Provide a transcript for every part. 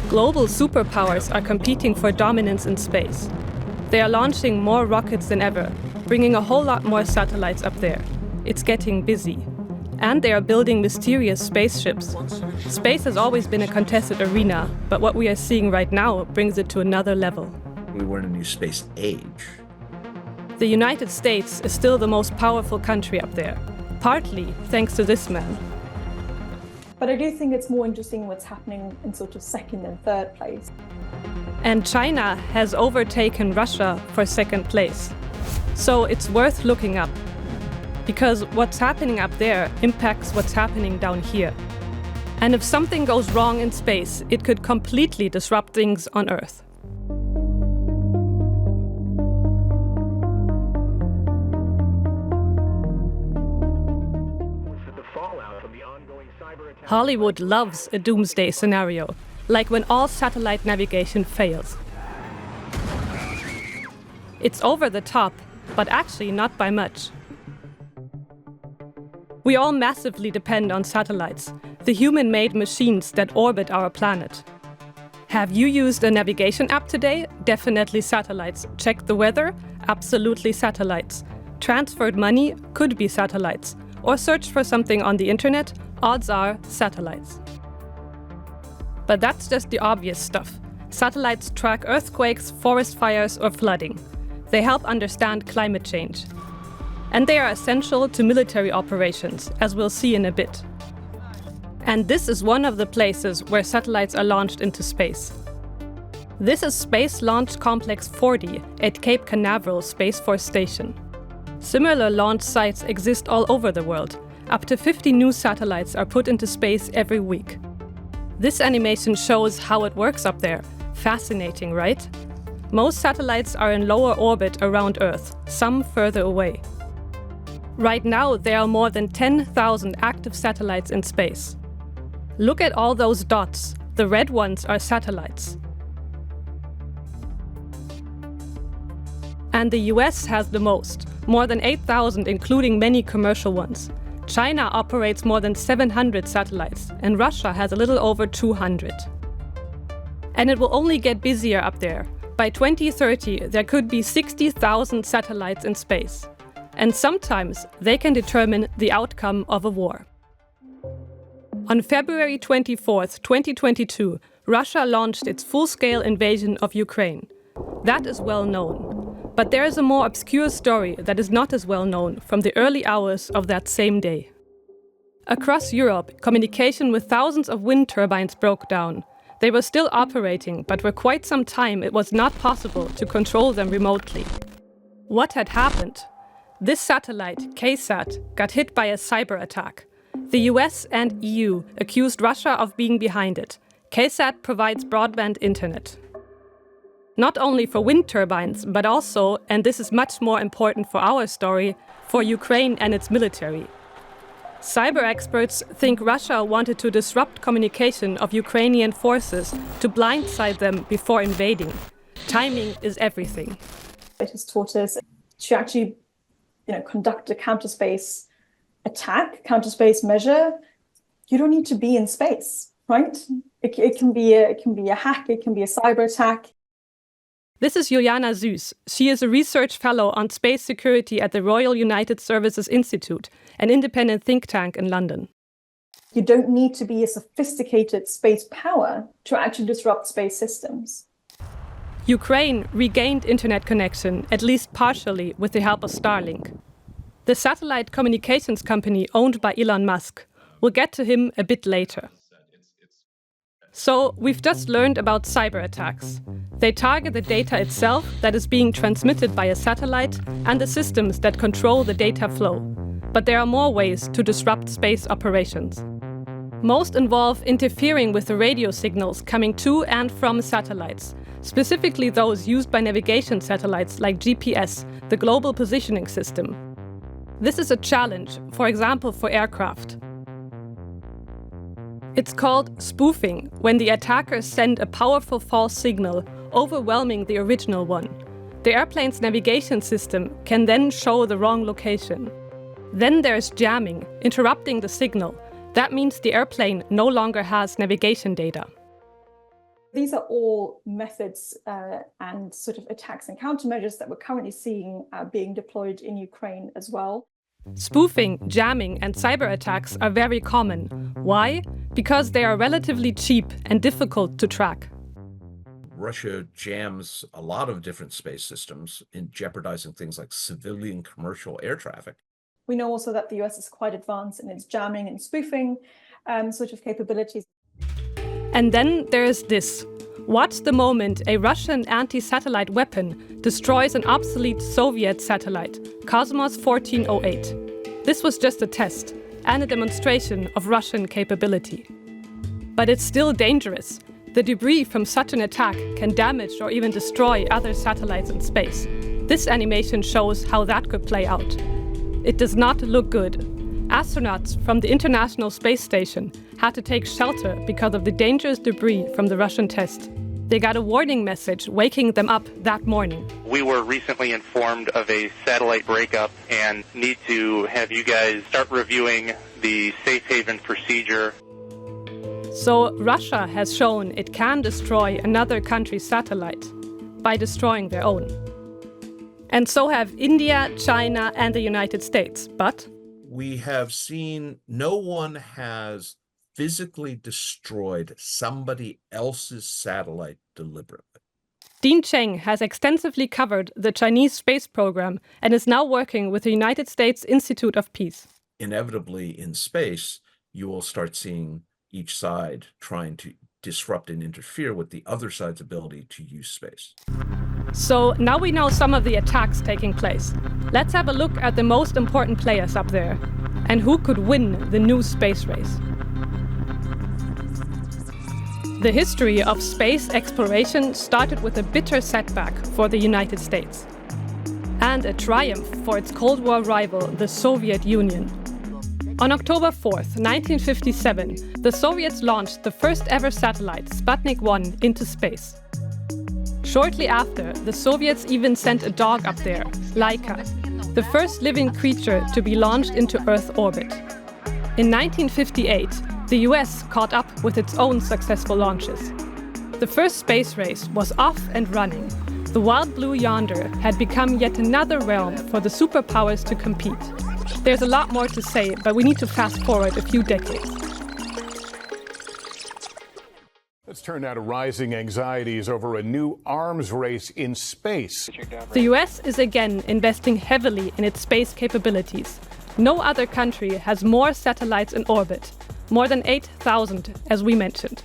Global superpowers are competing for dominance in space. They are launching more rockets than ever, bringing a whole lot more satellites up there. It's getting busy. And they are building mysterious spaceships. Space has always been a contested arena, but what we are seeing right now brings it to another level. We're in a new space age. The United States is still the most powerful country up there, partly thanks to this man. But I do think it's more interesting what's happening in sort of second and third place. And China has overtaken Russia for second place. So it's worth looking up, because what's happening up there impacts what's happening down here. And if something goes wrong in space, it could completely disrupt things on Earth. Hollywood loves a doomsday scenario, like when all satellite navigation fails. It's over the top, but actually not by much. We all massively depend on satellites, the human-made machines that orbit our planet. Have you used a navigation app today? Definitely satellites. Checked the weather? Absolutely satellites. Transferred money? Could be satellites. Or searched for something on the internet? Odds are satellites. But that's just the obvious stuff. Satellites track earthquakes, forest fires, or flooding. They help understand climate change. And they are essential to military operations, as we'll see in a bit. And this is one of the places where satellites are launched into space. This is Space Launch Complex 40 at Cape Canaveral Space Force Station. Similar launch sites exist all over the world. Up to 50 new satellites are put into space every week. This animation shows how it works up there. Fascinating, right? Most satellites are in lower orbit around Earth, some further away. Right now, there are more than 10,000 active satellites in space. Look at all those dots. The red ones are satellites. And the US has the most, more than 8,000, including many commercial ones. China operates more than 700 satellites, and Russia has a little over 200. And it will only get busier up there. By 2030, there could be 60,000 satellites in space. And sometimes they can determine the outcome of a war. On February 24, 2022, Russia launched its full-scale invasion of Ukraine. That is well known. But there is a more obscure story that is not as well known from the early hours of that same day. Across Europe, communication with thousands of wind turbines broke down. They were still operating, but for quite some time it was not possible to control them remotely. What had happened? This satellite, KSAT, got hit by a cyber attack. The US and EU accused Russia of being behind it. KSAT provides broadband internet. Not only for wind turbines, but also, and this is much more important for our story, for Ukraine and its military. Cyber experts think Russia wanted to disrupt communication of Ukrainian forces to blindside them before invading. Timing is everything. It has taught us to actually conduct a counterspace attack, counterspace measure. You don't need to be in space, right? It can be a hack, it can be a cyber attack. This is Juliana Süß. She is a research fellow on space security at the Royal United Services Institute, an independent think tank in London. You don't need to be a sophisticated space power to actually disrupt space systems. Ukraine regained internet connection, at least partially, with the help of Starlink. The satellite communications company owned by Elon Musk. We'll get to him a bit later. So, we've just learned about cyber attacks. They target the data itself that is being transmitted by a satellite and the systems that control the data flow. But there are more ways to disrupt space operations. Most involve interfering with the radio signals coming to and from satellites, specifically those used by navigation satellites like GPS, the Global Positioning System. This is a challenge, for example, for aircraft. It's called spoofing, when the attackers send a powerful false signal, overwhelming the original one. The airplane's navigation system can then show the wrong location. Then there's jamming, interrupting the signal. That means the airplane no longer has navigation data. These are all methods and sort of attacks and countermeasures that we're currently seeing being deployed in Ukraine as well. Spoofing, jamming, and cyber attacks are very common. Why? Because they are relatively cheap and difficult to track. Russia jams a lot of different space systems, in jeopardizing things like civilian commercial air traffic. We know also that the US is quite advanced in its jamming and spoofing sort of capabilities. And then there is this. Watch the moment a Russian anti-satellite weapon destroys an obsolete Soviet satellite, Cosmos 1408. This was just a test and a demonstration of Russian capability. But it's still dangerous. The debris from such an attack can damage or even destroy other satellites in space. This animation shows how that could play out. It does not look good. Astronauts from the International Space Station had to take shelter because of the dangerous debris from the Russian test. They got a warning message waking them up that morning. We were recently informed of a satellite breakup and need to have you guys start reviewing the safe haven procedure. So Russia has shown it can destroy another country's satellite by destroying their own. And so have India, China, and the United States. But We have seen no one has physically destroyed somebody else's satellite deliberately. Dean Cheng has extensively covered the Chinese space program and is now working with the United States Institute of Peace. Inevitably, in space, you will start seeing each side trying to disrupt and interfere with the other side's ability to use space. So now we know some of the attacks taking place. Let's have a look at the most important players up there and who could win the new space race. The history of space exploration started with a bitter setback for the United States and a triumph for its Cold War rival, the Soviet Union. On October 4th, 1957, the Soviets launched the first ever satellite, Sputnik 1, into space. Shortly after, the Soviets even sent a dog up there, Laika, the first living creature to be launched into Earth orbit. In 1958, the US caught up with its own successful launches. The first space race was off and running. The wild blue yonder had become yet another realm for the superpowers to compete. There's a lot more to say, but we need to fast forward a few decades. Let's turn now to rising anxieties over a new arms race in space. The US is again investing heavily in its space capabilities. No other country has more satellites in orbit, more than 8,000, as we mentioned.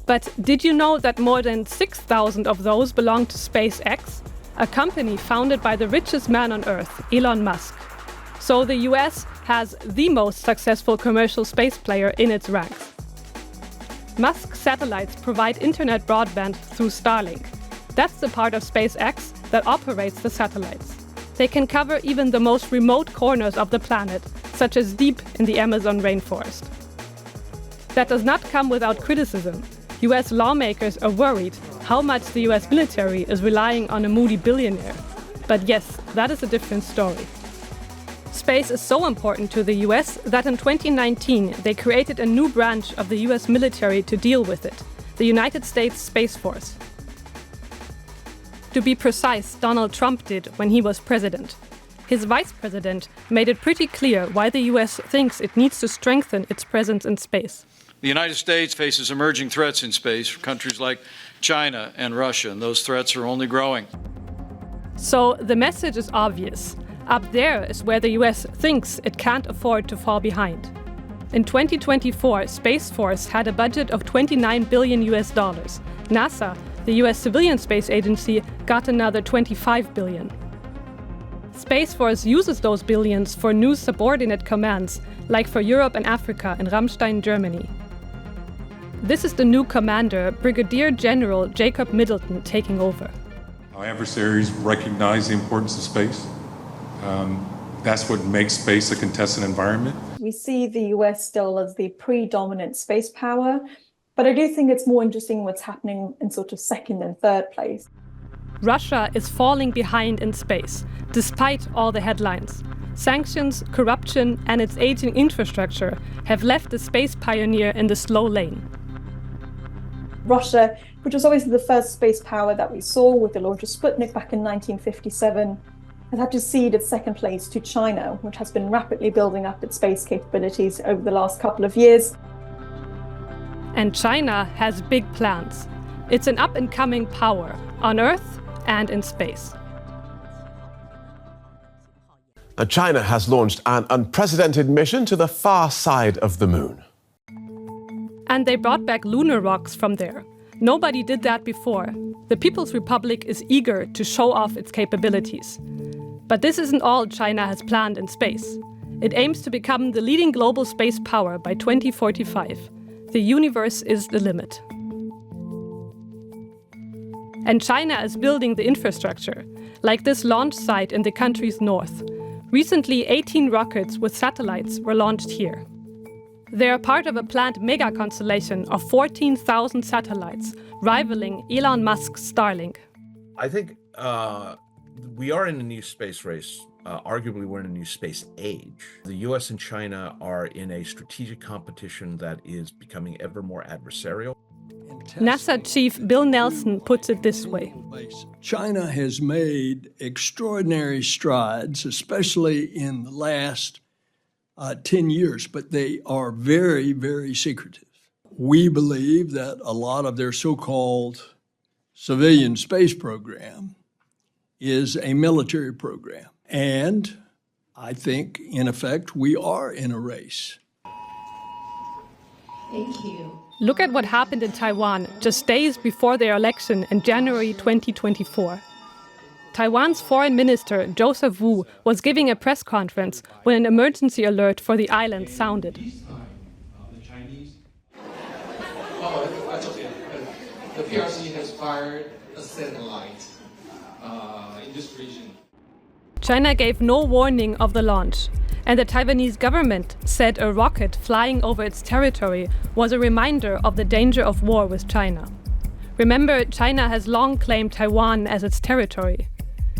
But did you know that more than 6,000 of those belong to SpaceX, a company founded by the richest man on Earth, Elon Musk? So the US has the most successful commercial space player in its ranks. Musk satellites provide internet broadband through Starlink. That's the part of SpaceX that operates the satellites. They can cover even the most remote corners of the planet, such as deep in the Amazon rainforest. That does not come without criticism. US lawmakers are worried how much the US military is relying on a moody billionaire. But yes, that is a different story. Space is so important to the US that in 2019 they created a new branch of the US military to deal with it, the United States Space Force. To be precise, Donald Trump did when he was president. His vice president made it pretty clear why the US thinks it needs to strengthen its presence in space. The United States faces emerging threats in space from countries like China and Russia, and those threats are only growing. So the message is obvious. Up there is where the US thinks it can't afford to fall behind. In 2024, Space Force had a budget of $29 billion. NASA, the US civilian space agency, got another $25 billion. Space Force uses those billions for new subordinate commands, like for Europe and Africa in Ramstein, Germany. This is the new commander, Brigadier General Jacob Middleton, taking over. Our adversaries recognize the importance of space. That's what makes space a contested environment. We see the US still as the predominant space power, but I do think it's more interesting what's happening in sort of second and third place. Russia is falling behind in space, despite all the headlines. Sanctions, corruption, and its aging infrastructure have left the space pioneer in the slow lane. Russia, which was obviously the first space power that we saw with the launch of Sputnik back in 1957, has had to cede its second place to China, which has been rapidly building up its space capabilities over the last couple of years. And China has big plans. It's an up-and-coming power on Earth and in space. China has launched an unprecedented mission to the far side of the moon. And they brought back lunar rocks from there. Nobody did that before. The People's Republic is eager to show off its capabilities. But this isn't all China has planned in space. It aims to become the leading global space power by 2045. The universe is the limit. And China is building the infrastructure, like this launch site in the country's north. Recently, 18 rockets with satellites were launched here. They are part of a planned mega constellation of 14,000 satellites, rivaling Elon Musk's Starlink. I think we are in a new space race. Arguably, we're in a new space age. The US and China are in a strategic competition that is becoming ever more adversarial. NASA Chief Bill Nelson puts it this way. China has made extraordinary strides, especially in the last 10 years, but they are very, very secretive. We believe that a lot of their so-called civilian space program is a military program. And I think, in effect, we are in a race. Thank you. Look at what happened in Taiwan just days before their election in January 2024. Taiwan's foreign minister, Joseph Wu, was giving a press conference when an emergency alert for the island sounded. The PRC has fired a satellite in this region. China gave no warning of the launch, and the Taiwanese government said a rocket flying over its territory was a reminder of the danger of war with China. Remember, China has long claimed Taiwan as its territory.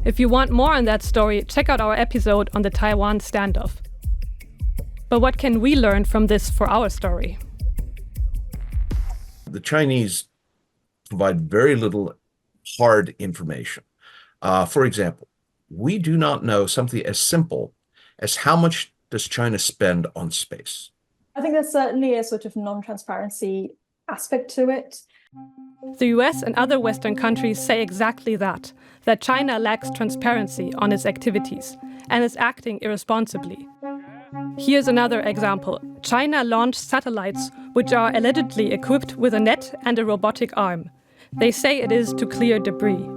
If you want more on that story, check out our episode on the Taiwan standoff. But what can we learn from this for our story? The Chinese provide very little hard information. For example, we do not know something as simple as how much does China spend on space. I think there's certainly a sort of non-transparency aspect to it. The US and other Western countries say exactly that China lacks transparency on its activities and is acting irresponsibly. Here's another example. China launched satellites which are allegedly equipped with a net and a robotic arm. They say it is to clear debris.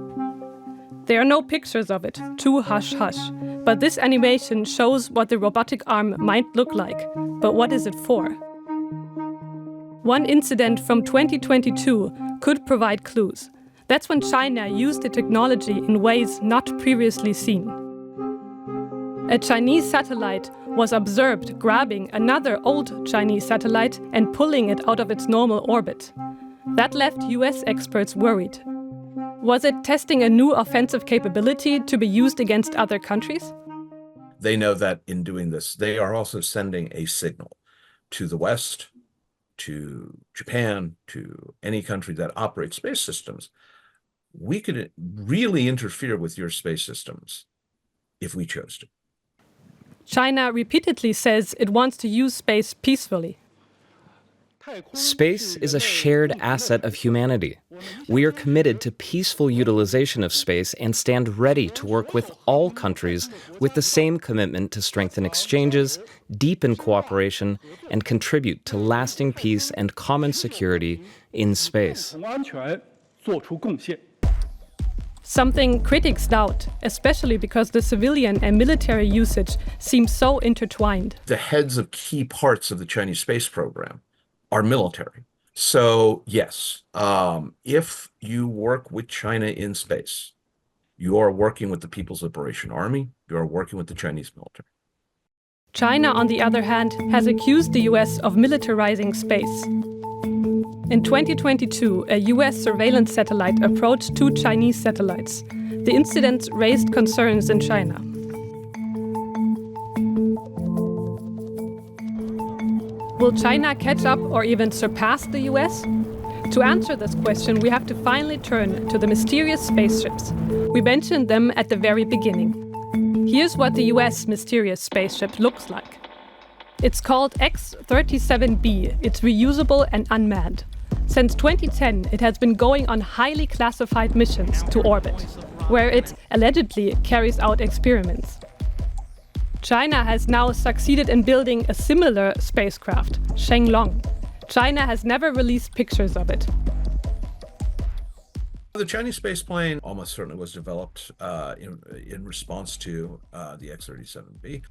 There are no pictures of it, too hush-hush, but this animation shows what the robotic arm might look like. But what is it for? One incident from 2022 could provide clues. That's when China used the technology in ways not previously seen. A Chinese satellite was observed grabbing another old Chinese satellite and pulling it out of its normal orbit. That left US experts worried. Was it testing a new offensive capability to be used against other countries? They know that in doing this, they are also sending a signal to the West, to Japan, to any country that operates space systems. We could really interfere with your space systems if we chose to. China repeatedly says it wants to use space peacefully. Space is a shared asset of humanity. We are committed to peaceful utilization of space and stand ready to work with all countries with the same commitment to strengthen exchanges, deepen cooperation, and contribute to lasting peace and common security in space. Something critics doubt, especially because the civilian and military usage seems so intertwined. The heads of key parts of the Chinese space program are military. So yes, if you work with China in space, you are working with the People's Liberation Army, you are working with the Chinese military. China, on the other hand, has accused the US of militarizing space. In 2022, a US surveillance satellite approached 2 Chinese satellites. The incidents raised concerns in China. Will China catch up or even surpass the US? To answer this question, we have to finally turn to the mysterious spaceships. We mentioned them at the very beginning. Here's what the US mysterious spaceship looks like. It's called X-37B. It's reusable and unmanned. Since 2010, it has been going on highly classified missions to orbit, where it allegedly carries out experiments. China has now succeeded in building a similar spacecraft, Shenglong. China has never released pictures of it. The Chinese spaceplane almost certainly was developed in response to the X-37B.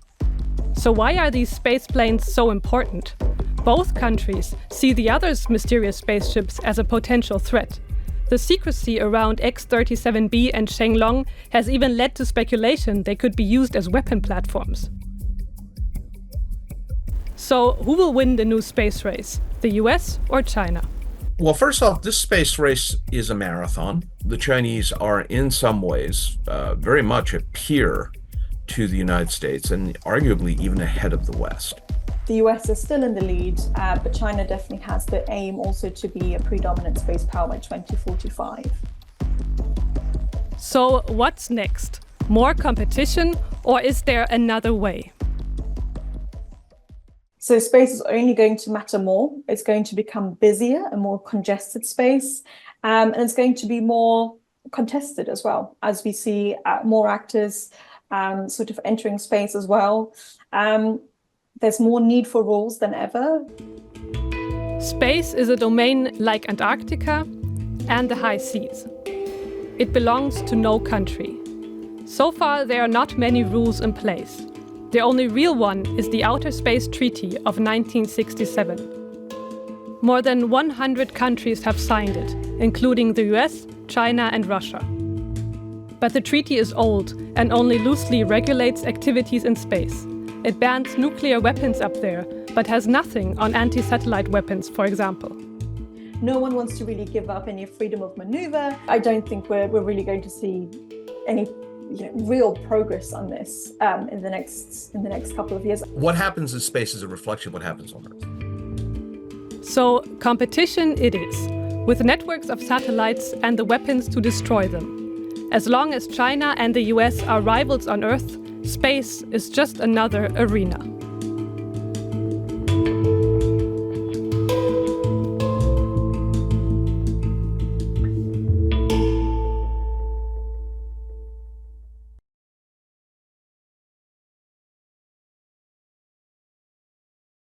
So why are these space planes so important? Both countries see the other's mysterious spaceships as a potential threat. The secrecy around X-37B and Shenglong has even led to speculation they could be used as weapon platforms. So who will win the new space race, the US or China? Well, first off, this space race is a marathon. The Chinese are in some ways very much a peer to the United States and arguably even ahead of the West. The US is still in the lead, but China definitely has the aim also to be a predominant space power by 2045. So what's next? More competition, or is there another way? So space is only going to matter more. It's going to become busier and more congested space, and it's going to be more contested as well, as we see more actors sort of entering space as well. There's more need for rules than ever. Space is a domain like Antarctica and the high seas. It belongs to no country. So far, there are not many rules in place. The only real one is the Outer Space Treaty of 1967. More than 100 countries have signed it, including the US, China, and Russia. But the treaty is old and only loosely regulates activities in space. It bans nuclear weapons up there, but has nothing on anti-satellite weapons, for example. No one wants to really give up any freedom of maneuver. I don't think we're really going to see any real progress on this in the next couple of years. What happens in space is a reflection of what happens on Earth. So competition it is, with networks of satellites and the weapons to destroy them. As long as China and the US are rivals on Earth, space is just another arena.